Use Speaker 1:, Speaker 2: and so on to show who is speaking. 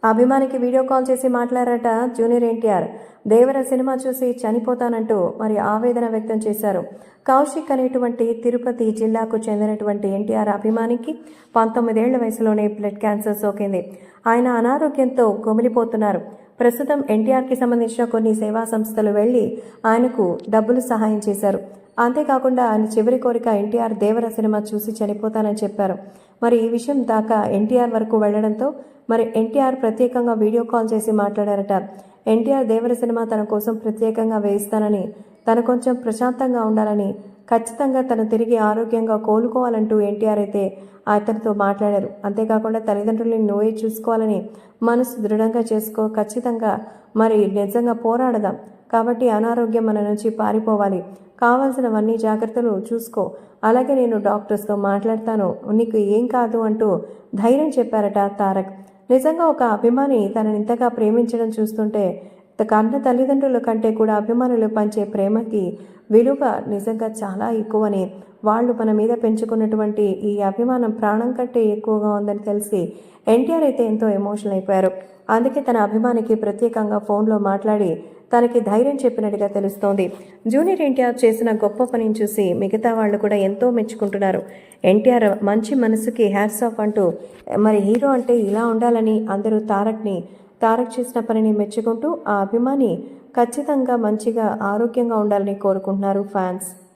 Speaker 1: అభిమానికి video call చేసి మాట్లాడారట junior NTR. దేవర cinema చూసి చనిపోతానంటూ మరి ఆవేదన వ్యక్తం చేశారు. కౌశిక్ అనేటువంటి తిరుపతి జిల్లాకు చెందినటువంటి ఎన్టీఆర్ అభిమానికి 19 ఏళ్ల వయసులోనే బ్లడ్ క్యాన్సర్ సోకింది. ఆయన అనారోగ్యంతో కుమిలిపోతున్నారు. ప్రస్తుతం ఎన్టీఆర్కి సంబంధించిన కొన్ని సేవా సంస్థలు వెళ్లి ఆయనకు డబ్బులు సహాయం చేశారు. అంతేకాకుండా ఆయన చివరి కోరిక ఎన్టీఆర్ దేవర సినిమా చూసి చనిపోతానని చెప్పారు. మరి ఈ విషయం దాకా ఎన్టీఆర్ వరకు వెళ్లడంతో మరి ఎన్టీఆర్ ప్రత్యేకంగా వీడియో కాల్ చేసి మాట్లాడారట. ఎన్టీఆర్ దేవర సినిమా తన కోసం ప్రత్యేకంగా వేయిస్తానని, తను కొంచెం ప్రశాంతంగా ఉండాలని, ఖచ్చితంగా తను తిరిగి ఆరోగ్యంగా కోలుకోవాలంటూ ఎన్టీఆర్ అయితే అతనితో మాట్లాడారు. అంతేకాకుండా తల్లిదండ్రుల్ని నువ్వే చూసుకోవాలని, మనసు దృఢంగా చేసుకో, ఖచ్చితంగా మరి నిజంగా పోరాడదాం, కాబట్టి అనారోగ్యం మన నుంచి పారిపోవాలి, కావాల్సినవన్నీ జాగ్రత్తలు చూసుకో, అలాగే నేను డాక్టర్స్తో మాట్లాడతాను, నీకు ఏం కాదు అంటూ ధైర్యం చెప్పారట తారక్. నిజంగా ఒక అభిమాని తనని ఇంతగా ప్రేమించడం చూస్తుంటే కన్న తల్లిదండ్రుల కంటే కూడా అభిమానులు పంచే ప్రేమకి విలువ నిజంగా చాలా ఎక్కువని, వాళ్ళు మన మీద పెంచుకున్నటువంటి ఈ అభిమానం ప్రాణం కంటే ఎక్కువగా ఉందని తెలిసి ఎన్టీఆర్ అయితే ఎంతో ఎమోషనల్ అయిపోయారు. అందుకే తన అభిమానికి ప్రత్యేకంగా ఫోన్లో మాట్లాడి తనకి ధైర్యం చెప్పినట్టుగా తెలుస్తోంది. జూనియర్ ఎన్టీఆర్ చేసిన గొప్ప పనిని చూసి మిగతా వాళ్ళు కూడా ఎంతో మెచ్చుకుంటున్నారు. ఎన్టీఆర్ మంచి మనసుకి హ్యాట్స్ ఆఫ్ అంటూ మరి హీరో అంటే ఇలా ఉండాలని అందరూ తారక్ చేసిన పనిని మెచ్చుకుంటూ ఆ అభిమాని ఖచ్చితంగా మంచిగా ఆరోగ్యంగా ఉండాలని కోరుకుంటున్నారు ఫ్యాన్స్.